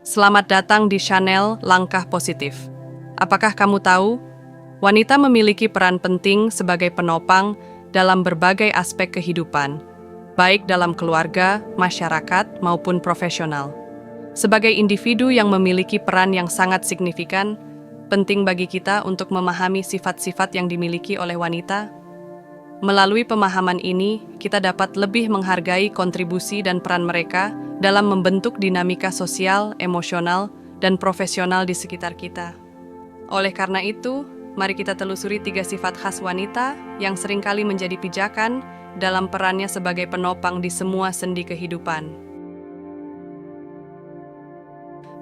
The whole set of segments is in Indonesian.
Selamat datang di channel Langkah Positif. Apakah kamu tahu, wanita memiliki peran penting sebagai penopang dalam berbagai aspek kehidupan, baik dalam keluarga, masyarakat, maupun profesional. Sebagai individu yang memiliki peran yang sangat signifikan, penting bagi kita untuk memahami sifat-sifat yang dimiliki oleh wanita. Melalui pemahaman ini, kita dapat lebih menghargai kontribusi dan peran mereka dalam membentuk dinamika sosial, emosional, dan profesional di sekitar kita. Oleh karena itu, mari kita telusuri 3 sifat khas wanita yang seringkali menjadi pijakan dalam perannya sebagai penopang di semua sendi kehidupan.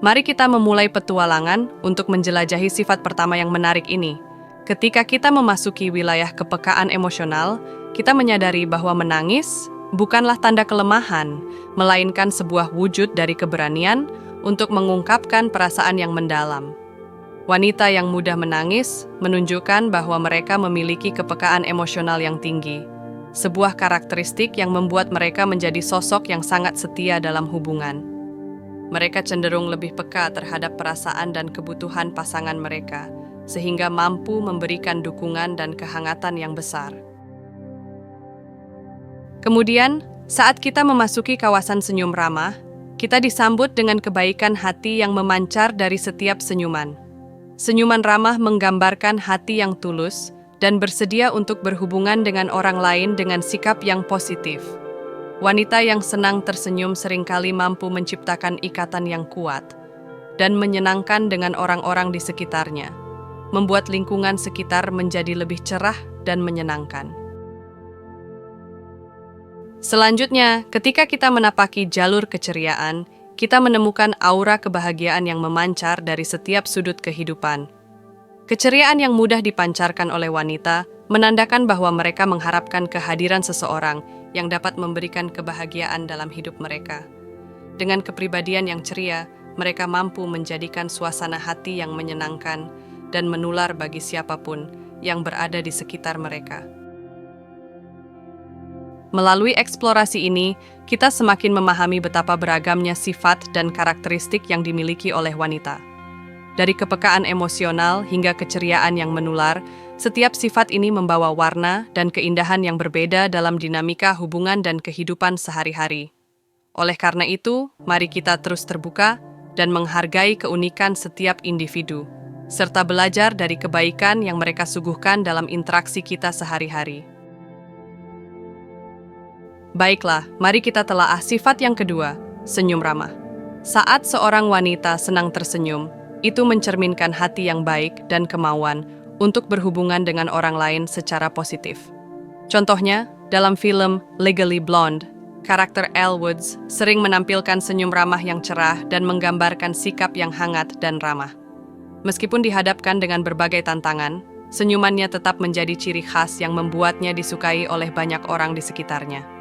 Mari kita memulai petualangan untuk menjelajahi sifat pertama yang menarik ini. Ketika kita memasuki wilayah kepekaan emosional, kita menyadari bahwa menangis bukanlah tanda kelemahan, melainkan sebuah wujud dari keberanian untuk mengungkapkan perasaan yang mendalam. Wanita yang mudah menangis menunjukkan bahwa mereka memiliki kepekaan emosional yang tinggi, sebuah karakteristik yang membuat mereka menjadi sosok yang sangat setia dalam hubungan. Mereka cenderung lebih peka terhadap perasaan dan kebutuhan pasangan mereka, sehingga mampu memberikan dukungan dan kehangatan yang besar. Kemudian, saat kita memasuki kawasan senyum ramah, kita disambut dengan kebaikan hati yang memancar dari setiap senyuman. Senyuman ramah menggambarkan hati yang tulus dan bersedia untuk berhubungan dengan orang lain dengan sikap yang positif. Wanita yang senang tersenyum seringkali mampu menciptakan ikatan yang kuat dan menyenangkan dengan orang-orang di sekitarnya, membuat lingkungan sekitar menjadi lebih cerah dan menyenangkan. Selanjutnya, ketika kita menapaki jalur keceriaan, kita menemukan aura kebahagiaan yang memancar dari setiap sudut kehidupan. Keceriaan yang mudah dipancarkan oleh wanita menandakan bahwa mereka mengharapkan kehadiran seseorang yang dapat memberikan kebahagiaan dalam hidup mereka. Dengan kepribadian yang ceria, mereka mampu menjadikan suasana hati yang menyenangkan dan menular bagi siapapun yang berada di sekitar mereka. Melalui eksplorasi ini, kita semakin memahami betapa beragamnya sifat dan karakteristik yang dimiliki oleh wanita. Dari kepekaan emosional hingga keceriaan yang menular, setiap sifat ini membawa warna dan keindahan yang berbeda dalam dinamika hubungan dan kehidupan sehari-hari. Oleh karena itu, mari kita terus terbuka dan menghargai keunikan setiap individu, serta belajar dari kebaikan yang mereka suguhkan dalam interaksi kita sehari-hari. Baiklah, mari kita telaah sifat yang kedua, senyum ramah. Saat seorang wanita senang tersenyum, itu mencerminkan hati yang baik dan kemauan untuk berhubungan dengan orang lain secara positif. Contohnya, dalam film Legally Blonde, karakter Elle Woods sering menampilkan senyum ramah yang cerah dan menggambarkan sikap yang hangat dan ramah. Meskipun dihadapkan dengan berbagai tantangan, senyumannya tetap menjadi ciri khas yang membuatnya disukai oleh banyak orang di sekitarnya.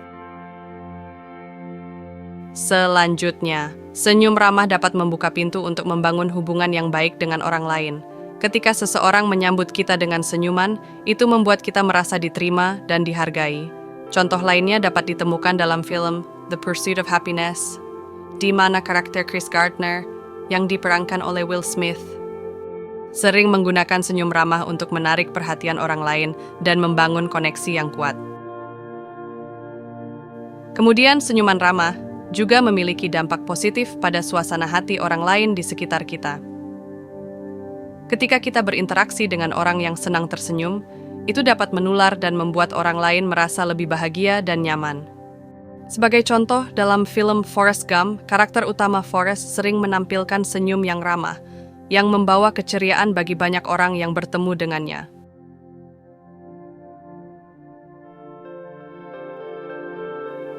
Selanjutnya, senyum ramah dapat membuka pintu untuk membangun hubungan yang baik dengan orang lain. Ketika seseorang menyambut kita dengan senyuman, itu membuat kita merasa diterima dan dihargai. Contoh lainnya dapat ditemukan dalam film The Pursuit of Happiness, di mana karakter Chris Gardner, yang diperankan oleh Will Smith, sering menggunakan senyum ramah untuk menarik perhatian orang lain dan membangun koneksi yang kuat. Kemudian, senyuman ramah juga memiliki dampak positif pada suasana hati orang lain di sekitar kita. Ketika kita berinteraksi dengan orang yang senang tersenyum, itu dapat menular dan membuat orang lain merasa lebih bahagia dan nyaman. Sebagai contoh, dalam film Forrest Gump, karakter utama Forrest sering menampilkan senyum yang ramah, yang membawa keceriaan bagi banyak orang yang bertemu dengannya.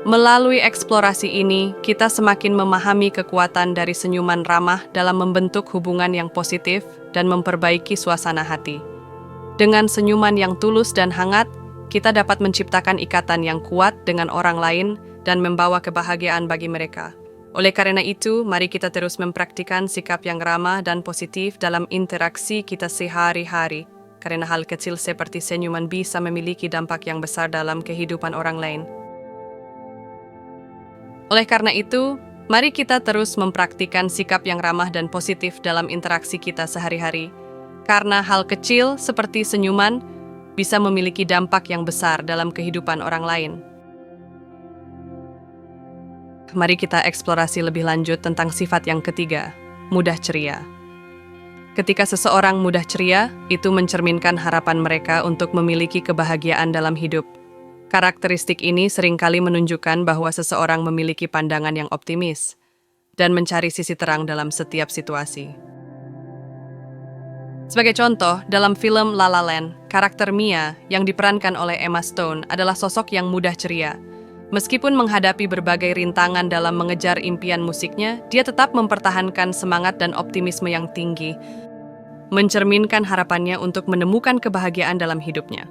Melalui eksplorasi ini, kita semakin memahami kekuatan dari senyuman ramah dalam membentuk hubungan yang positif dan memperbaiki suasana hati. Dengan senyuman yang tulus dan hangat, kita dapat menciptakan ikatan yang kuat dengan orang lain dan membawa kebahagiaan bagi mereka. Oleh karena itu, mari kita terus mempraktikkan sikap yang ramah dan positif dalam interaksi kita sehari-hari, karena hal kecil seperti senyuman bisa memiliki dampak yang besar dalam kehidupan orang lain. Oleh karena itu, Mari kita terus mempraktikkan sikap yang ramah dan positif dalam interaksi kita sehari-hari, karena hal kecil seperti senyuman bisa memiliki dampak yang besar dalam kehidupan orang lain. Mari kita eksplorasi lebih lanjut tentang sifat yang ketiga, mudah ceria. Ketika seseorang mudah ceria, itu mencerminkan harapan mereka untuk memiliki kebahagiaan dalam hidup. Karakteristik ini seringkali menunjukkan bahwa seseorang memiliki pandangan yang optimis dan mencari sisi terang dalam setiap situasi. Sebagai contoh, dalam film La La Land, karakter Mia yang diperankan oleh Emma Stone adalah sosok yang mudah ceria. Meskipun menghadapi berbagai rintangan dalam mengejar impian musiknya, dia tetap mempertahankan semangat dan optimisme yang tinggi, mencerminkan harapannya untuk menemukan kebahagiaan dalam hidupnya.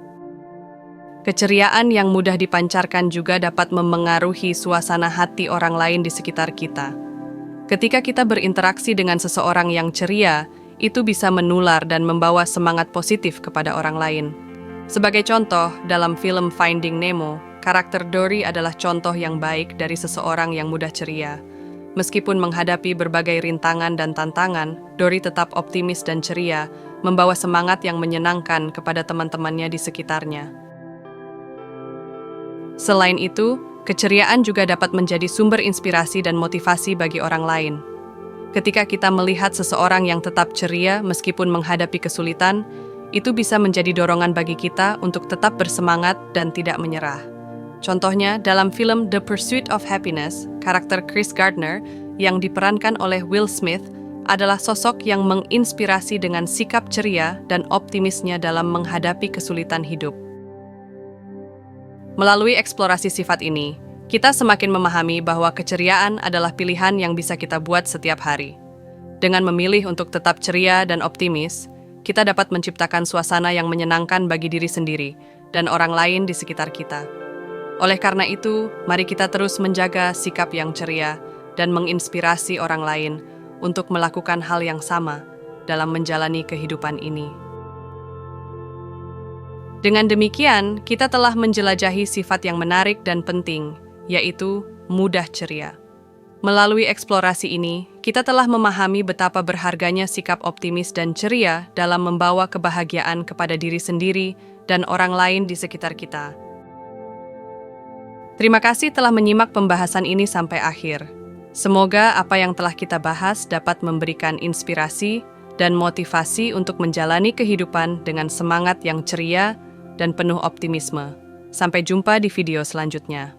Keceriaan yang mudah dipancarkan juga dapat memengaruhi suasana hati orang lain di sekitar kita. Ketika kita berinteraksi dengan seseorang yang ceria, itu bisa menular dan membawa semangat positif kepada orang lain. Sebagai contoh, dalam film Finding Nemo, karakter Dory adalah contoh yang baik dari seseorang yang mudah ceria. Meskipun menghadapi berbagai rintangan dan tantangan, Dory tetap optimis dan ceria, membawa semangat yang menyenangkan kepada teman-temannya di sekitarnya. Selain itu, keceriaan juga dapat menjadi sumber inspirasi dan motivasi bagi orang lain. Ketika kita melihat seseorang yang tetap ceria meskipun menghadapi kesulitan, itu bisa menjadi dorongan bagi kita untuk tetap bersemangat dan tidak menyerah. Contohnya, dalam film The Pursuit of Happiness, karakter Chris Gardner yang diperankan oleh Will Smith adalah sosok yang menginspirasi dengan sikap ceria dan optimisnya dalam menghadapi kesulitan hidup. Melalui eksplorasi sifat ini, kita semakin memahami bahwa keceriaan adalah pilihan yang bisa kita buat setiap hari. Dengan memilih untuk tetap ceria dan optimis, kita dapat menciptakan suasana yang menyenangkan bagi diri sendiri dan orang lain di sekitar kita. Oleh karena itu, mari kita terus menjaga sikap yang ceria dan menginspirasi orang lain untuk melakukan hal yang sama dalam menjalani kehidupan ini. Dengan demikian, kita telah menjelajahi sifat yang menarik dan penting, yaitu mudah ceria. Melalui eksplorasi ini, kita telah memahami betapa berharganya sikap optimis dan ceria dalam membawa kebahagiaan kepada diri sendiri dan orang lain di sekitar kita. Terima kasih telah menyimak pembahasan ini sampai akhir. Semoga apa yang telah kita bahas dapat memberikan inspirasi dan motivasi untuk menjalani kehidupan dengan semangat yang ceria dan penuh optimisme. Sampai jumpa di video selanjutnya.